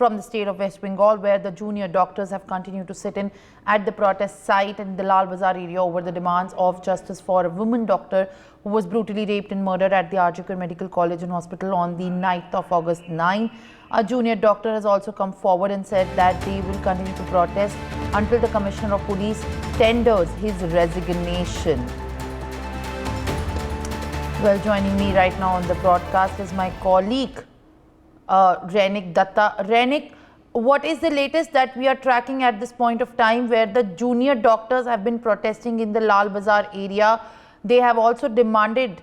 from the state of West Bengal, where the junior doctors have continued to sit in at the protest site in the Lal Bazar area over the demands of justice for a woman doctor who was brutally raped and murdered at the R.J. Kar Medical College and Hospital on the 9th of August 9. A junior doctor has also come forward and said that they will continue to protest until the Commissioner of Police tenders his resignation. Well, joining me right now on the broadcast is my colleague, Rainik Datta. Rainik, what is the latest that we are tracking at this point of time where the junior doctors have been protesting in the Lal Bazar area? They have also demanded,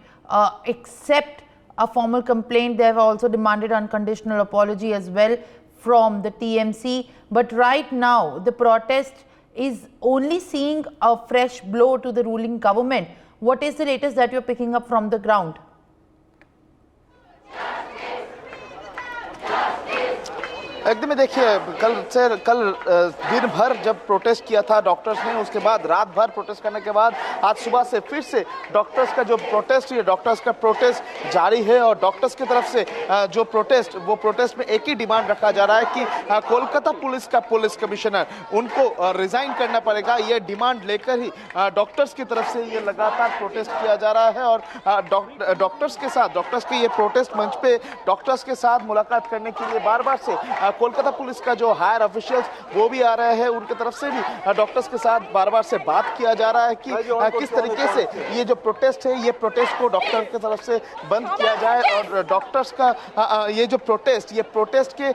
except a formal complaint, they have also demanded unconditional apology as well from the TMC. But right now, the protest is only seeing a fresh blow to the ruling government. What is the latest that you are picking up from the ground? एकदम देखिए, कल दिन भर जब protest किया था doctors ने, उसके बाद रात भर प्रोटेस्ट करने के बाद आज सुबह से फिर से डॉक्टर्स का जो प्रोटेस्ट है, डॉक्टर्स का प्रोटेस्ट जारी है। और डॉक्टर्स की तरफ से जो प्रोटेस्ट में एक ही डिमांड रखा जा रहा है कि कोलकाता पुलिस का पुलिस कमिश्नर उनको रिजाइन करना पड़ेगा। ये डिमांड लेकर ही डॉक्टर्स की तरफ से ये लगातार प्रोटेस्ट किया जा रहा है। और डॉक्टर्स के ये प्रोटेस्ट मंच पे डॉक्टर्स के साथ मुलाकात करने के लिए बार बार से कोलकाता पुलिस का जो हायर ऑफिशियल्स वो भी आ रहे हैं। उनकी तरफ से भी डॉक्टर्स के साथ बार बार से बात किया जा रहा है कि किस तरीके से ये जो प्रोटेस्ट है, ये प्रोटेस्ट को डॉक्टर की तरफ से बंद किया जाए। और डॉक्टर्स का ये जो प्रोटेस्ट के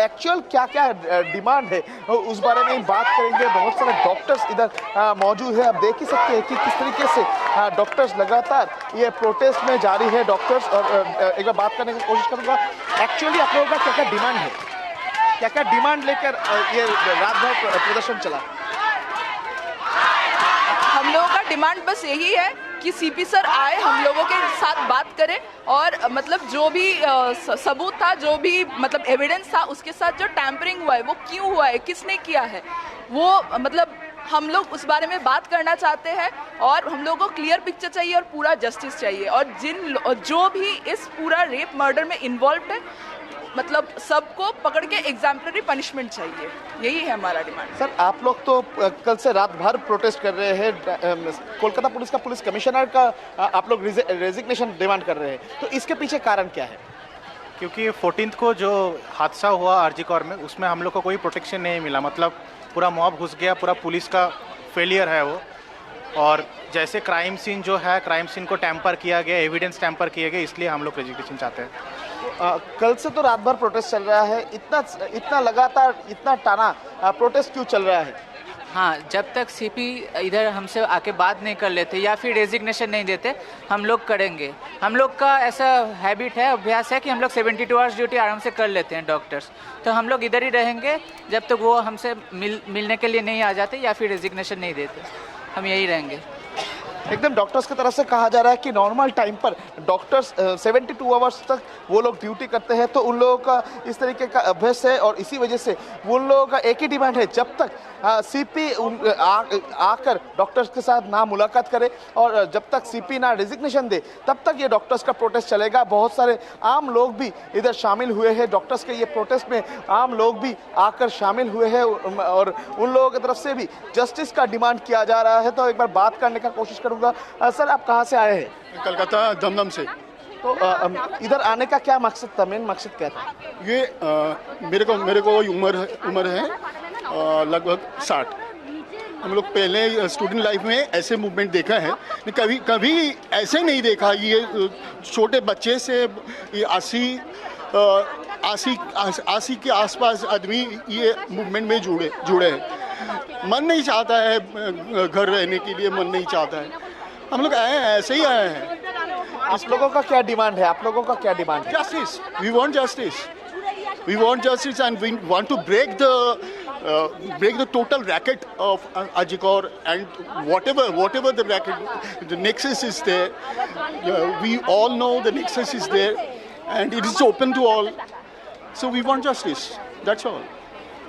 एक्चुअल क्या क्या डिमांड है उस बारे में बात करेंगे। बहुत सारे डॉक्टर्स इधर मौजूद है। आप देख ही सकते हैं कि किस तरीके से डॉक्टर्स लगातार ये प्रोटेस्ट में जारी है। डॉक्टर्स और एक बार बात करने की कोशिश करूंगा, एक्चुअली आप लोगों का क्या क्या डिमांड है, क्या क्या डिमांड लेकर ये रात भर प्रदर्शन चला? हम लोगों का डिमांड बस यही है कि सीपी सर आए, हम लोगों के साथ बात करें और मतलब जो भी सबूत था, जो भी मतलब एविडेंस था, उसके साथ जो टैंपरिंग हुआ है वो क्यों हुआ है, किसने किया है, वो मतलब हम लोग उस बारे में बात करना चाहते हैं। और हम लोगों को क्लियर पिक्चर चाहिए और पूरा जस्टिस चाहिए। और जो भी इस पूरा रेप मर्डर में इन्वॉल्व है, मतलब सबको पकड़ के एग्जाम्पलरी पनिशमेंट चाहिए। यही है हमारा डिमांड। सर, आप लोग तो कल से रात भर प्रोटेस्ट कर रहे हैं। कोलकाता पुलिस का पुलिस कमिश्नर का आप लोग रेजिग्नेशन डिमांड कर रहे हैं, तो इसके पीछे कारण क्या है? क्योंकि 14 को जो हादसा हुआ आरजी कौर में, उसमें हम लोग को कोई प्रोटेक्शन नहीं मिला। मतलब पूरा मॉब घुस गया, पूरा पुलिस का फेलियर है वो। और जैसे क्राइम सीन जो है, क्राइम सीन को टैंपर किया गया, एविडेंस टैंपर किए गए, इसलिए हम लोग रेजिग्नेशन चाहते हैं। कल से तो रात भर प्रोटेस्ट चल रहा है, इतना लगातार इतना टाना प्रोटेस्ट क्यों चल रहा है? हाँ, जब तक सीपी इधर हमसे आके बात नहीं कर लेते या फिर रेजिग्नेशन नहीं देते, हम लोग करेंगे। हम लोग का ऐसा हैबिट है, अभ्यास है कि हम लोग 72 आवर्स ड्यूटी आराम से कर लेते हैं डॉक्टर्स। तो हम लोग इधर ही रहेंगे जब तक वो हमसे मिलने के लिए नहीं आ जाते या फिर रेजिग्नेशन नहीं देते, हम यही रहेंगे। एकदम डॉक्टर्स की तरफ से कहा जा रहा है कि नॉर्मल टाइम पर डॉक्टर्स 72 आवर्स तक वो लोग ड्यूटी करते हैं, तो उन लोगों का इस तरीके का अभ्यास है। और इसी वजह से उन लोगों का एक ही डिमांड है, जब तक सीपी आकर डॉक्टर्स के साथ ना मुलाकात करे और जब तक सीपी ना रेजिग्नेशन दे, तब तक ये डॉक्टर्स का प्रोटेस्ट चलेगा। बहुत सारे आम लोग भी इधर शामिल हुए हैं, डॉक्टर्स के ये प्रोटेस्ट में आम लोग भी आकर शामिल हुए हैं और उन लोगों की तरफ से भी जस्टिस का डिमांड किया जा रहा है। तो एक बार बात करने का कोशिश करूंगा। सर, आप कहाँ से आए हैं? कलकत्ता दमदम से। तो इधर आने का क्या मकसद था, मेन मकसद क्या था? ये मेरे को उम्र है लगभग 60। हम लोग पहले स्टूडेंट लाइफ में ऐसे मूवमेंट देखा है, कभी ऐसे नहीं देखा। ये छोटे बच्चे से ये 80 के आसपास आदमी ये मूवमेंट में जुड़े हैं। मन नहीं चाहता है घर रहने के लिए, मन नहीं चाहता है। हम लोग आए हैं, ऐसे ही आए हैं। आप लोगों का क्या डिमांड है? आप लोगों का क्या डिमांड है? Justice. We want justice. We want justice, and we want to break the total racket of R.J. Kaur, and whatever the racket, the nexus is there. We all know the nexus is there, and it is open to all. So we want justice. That's all.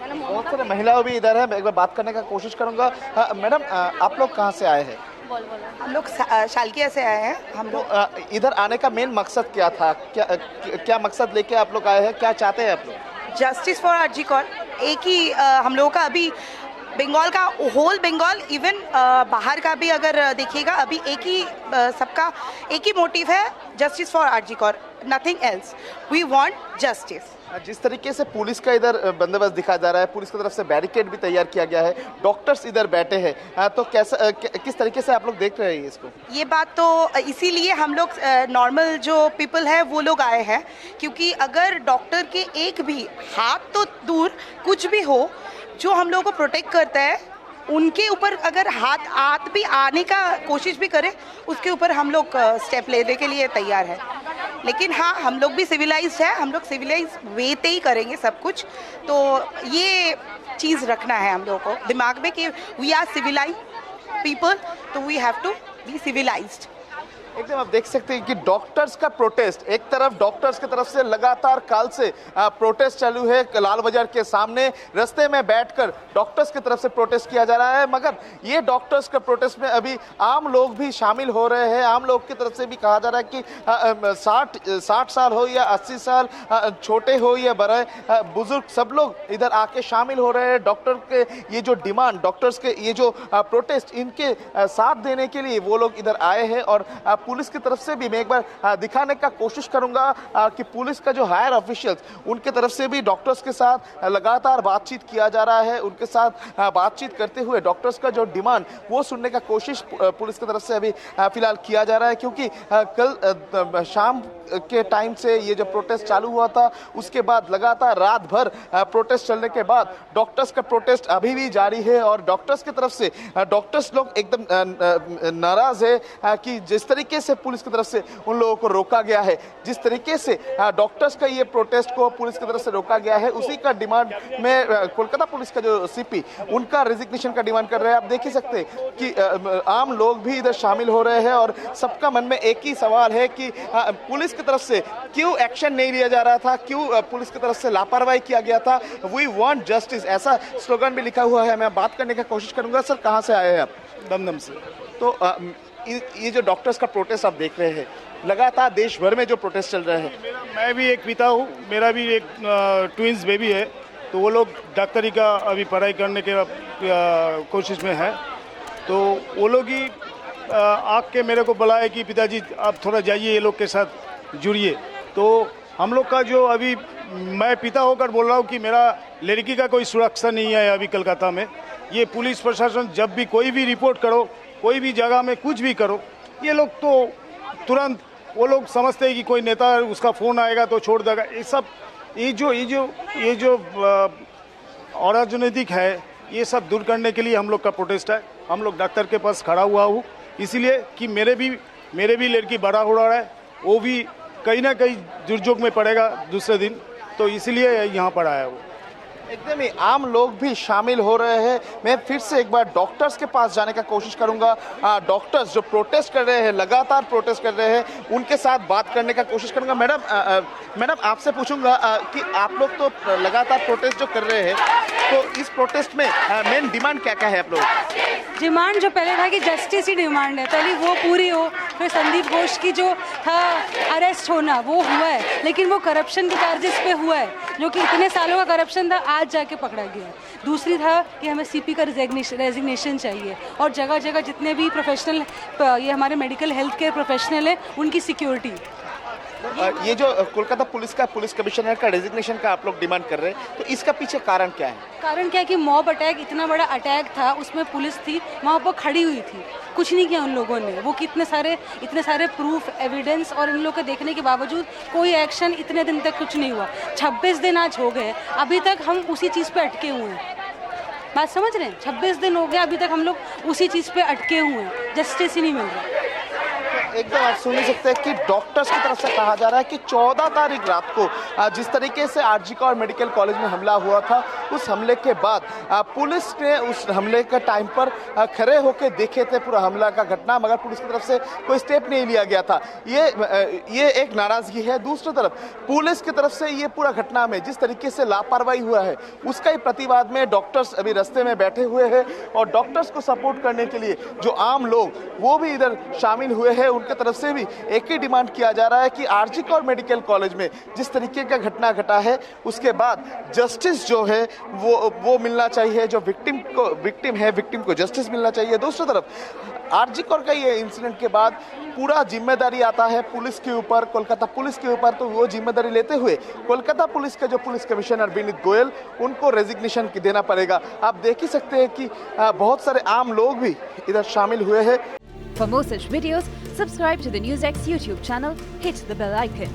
बहुत सारे महिलाओं भी इधर है, एक बार बात करने का कोशिश करूंगा। मैडम, आप लोग कहाँ से आए हैं? हम लोग शालकिया से आए हैं। हम लोग इधर आने का मेन मकसद क्या था? क्या मकसद लेके आप लोग आए हैं? क्या चाहते हैं आप लोग? Justice for RG Kar. एक ही हम लोगों का अभी बंगाल का, होल बंगाल, इवन बाहर का भी अगर देखिएगा, अभी एक ही सबका एक ही मोटिव है, justice for RG Kar, nothing else. We want justice. जिस तरीके से पुलिस का इधर बंदोबस्त दिखाया जा रहा है, पुलिस की तरफ से बैरिकेड भी तैयार किया गया है, डॉक्टर्स इधर बैठे हैं, तो कैसा किस तरीके से आप लोग देख रहे हैं इसको? ये बात तो इसीलिए हम लोग नॉर्मल जो पीपल है वो लोग आए हैं, क्योंकि अगर डॉक्टर के एक भी हाथ तो दूर कुछ भी हो जो हम लोगों को प्रोटेक्ट करता है, उनके ऊपर अगर हाथ भी आने का कोशिश भी करे, उसके ऊपर हम लोग स्टेप लेने के लिए तैयार है। लेकिन हाँ, हम लोग भी सिविलाइज्ड है, हम लोग सिविलाइज वे पे ही करेंगे सब कुछ। तो ये चीज़ रखना है हम लोगों को दिमाग में कि वी आर सिविलाइज पीपल, तो we have to be civilised. एकदम आप देख सकते हैं कि डॉक्टर्स का प्रोटेस्ट, एक तरफ डॉक्टर्स की तरफ से लगातार काल से प्रोटेस्ट चालू है, लाल बाजार के सामने रास्ते में बैठकर डॉक्टर्स की तरफ से प्रोटेस्ट किया जा रहा है, मगर ये डॉक्टर्स का प्रोटेस्ट में अभी आम लोग भी शामिल हो रहे हैं। आम लोग की तरफ से भी कहा जा रहा है कि 60 साल हो या 80 साल, छोटे हो या बड़े बुजुर्ग, सब लोग इधर आके शामिल हो रहे हैं। डॉक्टर के ये जो डिमांड, डॉक्टर्स के ये जो प्रोटेस्ट, इनके साथ देने के लिए वो लोग इधर आए हैं। और पुलिस की तरफ से भी मैं एक बार दिखाने का कोशिश करूंगा कि पुलिस का जो हायर ऑफिशियल्स, उनके तरफ से भी डॉक्टर्स के साथ लगातार बातचीत किया जा रहा है। उनके साथ बातचीत करते हुए डॉक्टर्स का जो डिमांड वो सुनने का कोशिश पुलिस की तरफ से अभी फिलहाल किया जा रहा है, क्योंकि कल शाम के टाइम से ये जो प्रोटेस्ट चालू हुआ था, उसके बाद लगातार रात भर प्रोटेस्ट चलने के बाद डॉक्टर्स का प्रोटेस्ट अभी भी जारी है। और डॉक्टर्स की तरफ से डॉक्टर्स लोग एकदम नाराज है कि जिस तरीके से पुलिस की तरफ से उन लोगों को रोका गया है, जिस तरीके से डॉक्टर्स का ये प्रोटेस्ट को पुलिस की तरफ से रोका गया है, उसी का डिमांड में कोलकाता पुलिस का जो सीपी, उनका रेजिग्नेशन का डिमांड कर रहे हैं। आप देख ही सकते हैं कि आम लोग भी इधर शामिल हो रहे हैं और सबका मन में एक ही सवाल है कि पुलिस की तरफ से क्यों एक्शन नहीं लिया जा रहा था, क्यों पुलिस की तरफ से लापरवाही किया गया था। वी वांट जस्टिस, ऐसा स्लोगन भी लिखा हुआ है। मैं बात करने की कोशिश करूंगा। सर, कहाँ से आए हैं आप? दमदम से। तो ये जो डॉक्टर्स का प्रोटेस्ट आप देख रहे हैं, लगातार देश भर में जो प्रोटेस्ट चल रहे हैं, मैं भी एक पिता हूँ, मेरा भी एक ट्विंस बेबी है, तो वो लोग डॉक्टरी का अभी पढ़ाई करने के कोशिश में है। तो वो लोग ही आके मेरे को बुलाए कि पिताजी आप थोड़ा जाइए, ये लोग के साथ जुड़िए। तो हम लोग का जो अभी, मैं पिता होकर बोल रहा हूँ कि मेरा लड़की का कोई सुरक्षा नहीं है अभी कलकत्ता में। ये पुलिस प्रशासन जब भी कोई भी रिपोर्ट करो, कोई भी जगह में कुछ भी करो, ये लोग तो तुरंत, वो लोग समझते हैं कि कोई नेता उसका फ़ोन आएगा तो छोड़ देगा। ये सब ये जो अराजनीतिक है, ये सब दूर करने के लिए हम लोग का प्रोटेस्ट है। हम लोग डॉक्टर के पास खड़ा हुआ हूँ, इसलिए कि मेरे भी लड़की बड़ा हो रहा है, वो भी कहीं ना कहीं दुर्योग में पड़ेगा दूसरे दिन, तो इसलिए यहाँ पर आया हूँ। एकदम ही आम लोग भी शामिल हो रहे हैं। मैं फिर से एक बार डॉक्टर्स के पास जाने का कोशिश करूंगा। डॉक्टर्स जो प्रोटेस्ट कर रहे हैं, लगातार प्रोटेस्ट कर रहे हैं, उनके साथ बात करने का कोशिश करूंगा। मैडम आपसे पूछूंगा कि आप लोग तो लगातार प्रोटेस्ट जो कर रहे हैं, तो इस प्रोटेस्ट में मेन डिमांड क्या क्या है आप लोग? डिमांड जो पहले था कि जस्टिस ही डिमांड है, पहले वो पूरी हो। फिर संदीप घोष की जो था अरेस्ट होना, वो हुआ है, लेकिन वो करप्शन के चार्जेस पे हुआ है, जो कि इतने सालों का करप्शन था, आज जाके पकड़ा गया। दूसरी था कि हमें सीपी का रेजिग्नेशन चाहिए, और जगह जगह जितने भी प्रोफेशनल, ये हमारे मेडिकल हेल्थ केयर प्रोफेशनल है, उनकी सिक्योरिटी। ये जो कोलकाता पुलिस का पुलिस कमिश्नर का रेजिग्नेशन का आप लोग डिमांड कर रहे हैं, तो इसका पीछे कारण क्या है? कारण क्या है कि मॉब अटैक, इतना बड़ा अटैक था, उसमें पुलिस थी वहाँ पर खड़ी हुई थी, कुछ नहीं किया उन लोगों ने। वो इतने सारे प्रूफ, एविडेंस, और इन लोगों के देखने के बावजूद कोई एक्शन इतने दिन तक कुछ नहीं हुआ। 26 दिन आज हो गए, अभी तक हम उसी चीज़ पे अटके हुए हैं। बात समझ रहे हैं? 26 दिन हो गए, अभी तक हम लोग उसी चीज़ पे अटके हुए हैं, जस्टिस ही नहीं मिल रहा। एकदम आप सुन ही सकते हैं कि डॉक्टर्स की तरफ से कहा जा रहा है कि 14 तारीख रात को जिस तरीके से आरजी कौर मेडिकल कॉलेज में हमला हुआ था, उस हमले के बाद पुलिस ने उस हमले के टाइम पर खड़े होकर देखे थे पूरा हमला का घटना, मगर पुलिस की तरफ से कोई स्टेप नहीं लिया गया था। ये एक नाराजगी है। दूसरी तरफ पुलिस की तरफ से ये पूरा घटना में जिस तरीके से लापरवाही हुआ है उसका ही प्रतिवाद में डॉक्टर्स अभी रास्ते में बैठे हुए हैं और डॉक्टर्स को सपोर्ट करने के लिए जो आम लोग वो भी इधर शामिल हुए हैं। उनके तरफ से भी एक ही डिमांड किया जा रहा है कि आरजी कौर मेडिकल कॉलेज में जिस तरीके का घटना घटा है उसके बाद जस्टिस जो है वो मिलना चाहिए। जो विक्टिम को जस्टिस मिलना चाहिए। दूसरी तरफ आरजी कौर का ये इंसिडेंट के बाद पूरा जिम्मेदारी आता है पुलिस के ऊपर, कोलकाता पुलिस के ऊपर। तो वो जिम्मेदारी लेते हुए कोलकाता पुलिस के जो पुलिस कमिश्नर विनीत गोयल उनको रेजिग्नेशन देना पड़ेगा। आप देख ही सकते हैं कि बहुत सारे आम लोग भी इधर शामिल हुए हैं। For more such videos, subscribe to the NewsX YouTube channel, hit the bell icon.